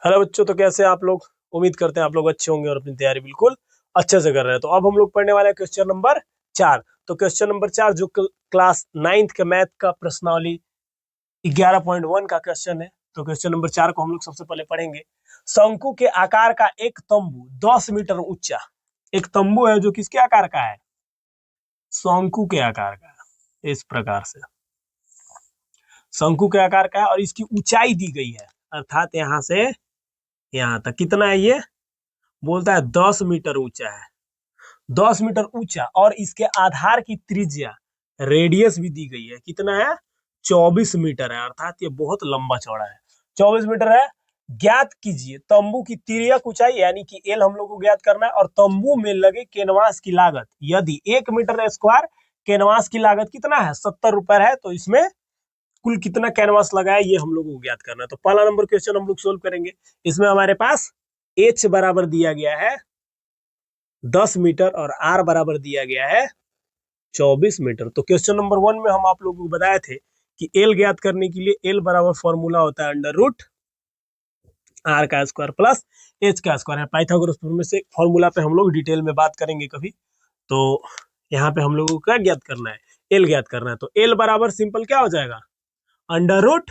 Hello बच्चों, तो कैसे आप लोग? उम्मीद करते हैं आप लोग अच्छे होंगे और अपनी तैयारी बिल्कुल अच्छे से कर रहे हैं। तो अब हम लोग पढ़ने वाले हैं क्वेश्चन नंबर 4। तो क्वेश्चन नंबर 4 जो क्लास 9th के मैथ का प्रश्नावली 11.1 का क्वेश्चन है। तो क्वेश्चन नंबर 4 को हम लोग सबसे पहले पढ़ेंगे। शंकु के आकार का एक तंबू 10 मीटर ऊंचा, एक तंबू है जो किसके आकार का है? शंकु के आकार का है। इस प्रकार से शंकु के आकार का है और इसकी ऊंचाई दी गई है, अर्थात यहां से यहां तक कितना है? ये बोलता है 10 मीटर ऊंचा है, 10 मीटर ऊंचा। और इसके आधार की त्रिज्या, रेडियस भी दी गई है, कितना है? 24 मीटर है, अर्थात ये बहुत लंबा चौड़ा है, 24 मीटर है। ज्ञात कीजिए तंबू की तिर्यक ऊंचाई, यानी कि एल हम लोग को ज्ञात करना है, और तंबू में लगे कैनवास की लागत। यदि 1 मीटर स्क्वायर कैनवास की लागत कितना है? 70 रुपए है, तो इसमें कुल कितना कैनवास लगा है ये हम लोग को ज्ञात करना है। तो पहला नंबर क्वेश्चन हम लोग सोल्व करेंगे। इसमें हमारे पास एच बराबर दिया गया है 10 मीटर और आर बराबर दिया गया है 24 मीटर। तो क्वेश्चन नंबर 1 में हम आप लोगों को बताए थे कि एल ज्ञात करने के लिए एल बराबर फॉर्मूला होता है अंडर रूट आर का स्क्वायर प्लस एच का स्क्वायर है। पाइथागोरस में से फॉर्मूला पे हम लोग डिटेल में बात करेंगे कभी। तो यहाँ पे हम लोगों को क्या ज्ञात करना है? एल ज्ञात करना है। तो एल बराबर सिंपल क्या हो जाएगा? अंडर रूट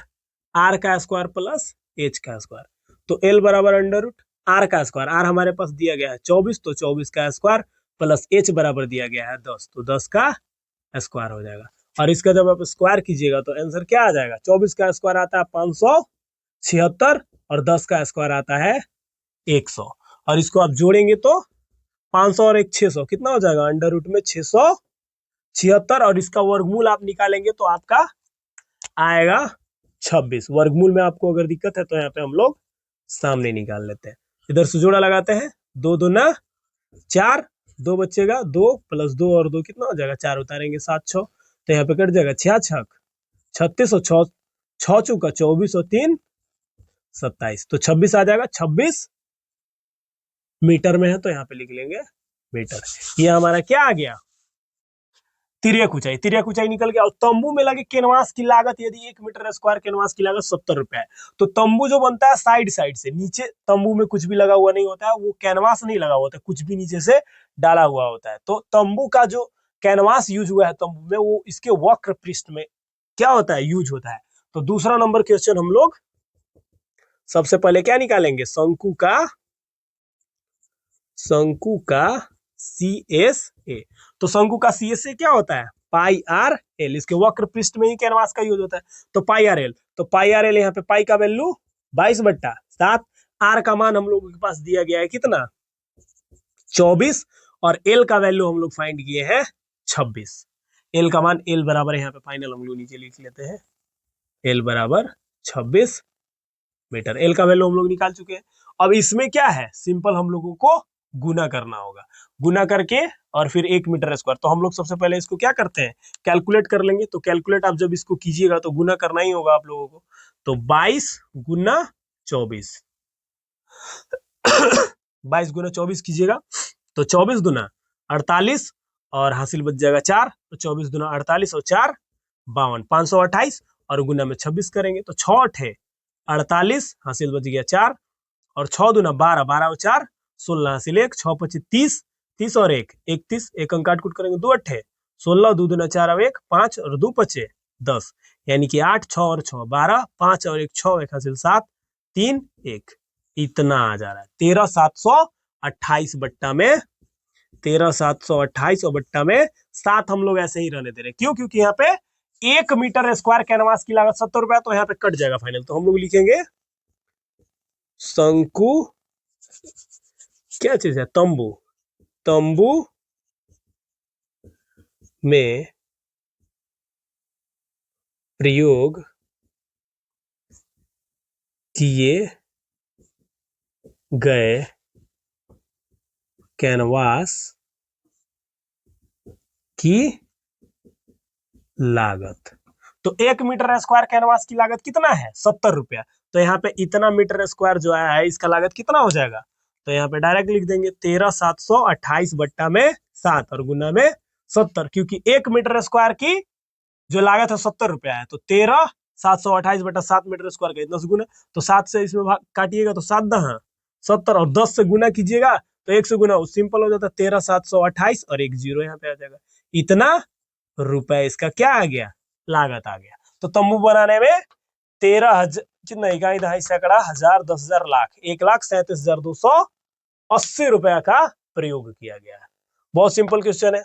आर का स्क्वायर प्लस एच का स्क्वायर। तो एल बराबर अंडर रूट आर का स्क्वायर, आर हमारे पास दिया गया है 24, तो 24 का स्क्वायर प्लस एच बराबर दिया गया है 10, तो 10 का स्क्वायर हो जाएगा। और इसका जब आप स्क्वायर कीजिएगा तो आंसर क्या आ जाएगा? 24 का स्क्वायर आता है 576 और 10 का स्क्वायर आता है 100। और इसको आप जोड़ेंगे तो 500 और 1 600, कितना हो जाएगा? अंडर रूट में 676, और इसका वर्गमूल आप निकालेंगे तो आपका आएगा 26। वर्गमूल में आपको अगर दिक्कत है तो यहाँ पे हम लोग सामने निकाल लेते हैं। इधर से जोड़ा लगाते हैं, 2 दूना 4, 2 बचेगा 2 प्लस 2 और 2 कितना हो जाएगा? 4 उतारेंगे 7 6, तो यहाँ पे कट जाएगा 6 6 36 और 6 6 चौका 24 और 3 27, तो 26 आ जाएगा। 26 मीटर में है तो यहाँ पे लिख लेंगे मीटर। ये हमारा क्या आ गया? तिर्यक ऊंचाई। तिर्यक ऊंचाई निकल गया। और तंबू में लगे कैनवास की लागत, यदि 1 मीटर स्क्वायर कैनवास की लागत 70 रुपए है, तो तंबू जो बनता है साइड साइड से, नीचे तंबू में कुछ भी लगा हुआ नहीं होता है, वो कैनवास नहीं लगा हुआ होता है, कुछ भी नीचे से डाला हुआ होता है। तो तंबू का जो कैनवास यूज हुआ है तंबू में, वो इसके वक्र पृष्ठ में क्या होता है? यूज होता है। तो दूसरा नंबर क्वेश्चन हम लोग सबसे पहले क्या निकालेंगे? शंकु का CSA। तो शंकु का CSA क्या होता है? पाई आर एल। इसके वक्र पृष्ठ में ही कैनवास का यूज होता है, तो पाई आर एल। तो पाई आर एल, यहाँ पे पाई का वैल्यू 22/7, आर का मान हम लोगों के पास दिया गया है कितना? 24, और एल का वैल्यू हम लोग फाइंड किए हैं 26। एल का मान, एल बराबर यहाँ पे फाइनल हम लोग नीचे लिख लेते हैं, एल बराबर 26 मीटर। एल का वैल्यू हम लोग निकाल चुके हैं। अब इसमें क्या है? सिंपल हम लोगों को गुना करना होगा। गुना करके और फिर 1 मीटर स्क्वायर। तो हम लोग सबसे पहले इसको क्या करते हैं? कैलकुलेट कर लेंगे। तो कैलकुलेट आप जब इसको कीजिएगा तो गुना करना ही होगा आप लोगों को। तो 22 गुना 24 22 गुना 24 कीजिएगा तो 24 दुना 48, और हासिल बच जाएगा 4, तो 24 दुना 48 और 4 52, 528, और गुना में 26 करेंगे तो 6 8 48, हासिल बच गया 4, और 6 दूना 12, 12 और 4 16, हासिल 1, 6 25 30, 30 और 1 31, एक अंक काट कूट करेंगे 2 8 16, 2 दूना 4 और 1 5, और 2 5 10, यानी कि 8 6 और 6 12, 5 और 1 6, 1 हासिल 7 3 1, इतना आ जा रहा है 13,728 बट्टा में 13,728 और बट्टा में 7 हम लोग ऐसे ही रहने दे रहे। क्यों? क्योंकि यहाँ पे 1 मीटर स्क्वायर कैनवास की लागत 70 रुपया, तो यहाँ पे कट जाएगा फाइनल। तो हम लोग लिखेंगे शंकु, क्या चीज है? तंबू। तंबू में प्रयोग किए गए कैनवास की लागत। तो 1 मीटर स्क्वायर कैनवास की लागत कितना है? 70 रुपया। तो यहाँ पे इतना मीटर स्क्वायर जो आया है इसका लागत कितना हो जाएगा? तो यहाँ पे डायरेक्ट लिख देंगे 13,728 बट्टा में 7 और गुना में 70, क्योंकि 1 मीटर स्क्वायर की जो लागत है 70 रुपया है, तो 728/7 मीटर स्क्वायर का इतना से गुना, तो 7 से इसमें भाग काटिएगा तो 7 दहा 70 और 10 से गुना कीजिएगा तो 1 से गुना सिंपल हो जाता है 13,728 और एक जीरो यहाँ पे आ जाएगा। इतना रुपए इसका क्या आ गया, लागत आ गया। तो तंबू बनाने में 13,000 कितना इकाई दहाई सैकड़ा हजार 10,000 लाख 1,37,280 रुपया का प्रयोग किया गया है। बहुत सिंपल क्वेश्चन है।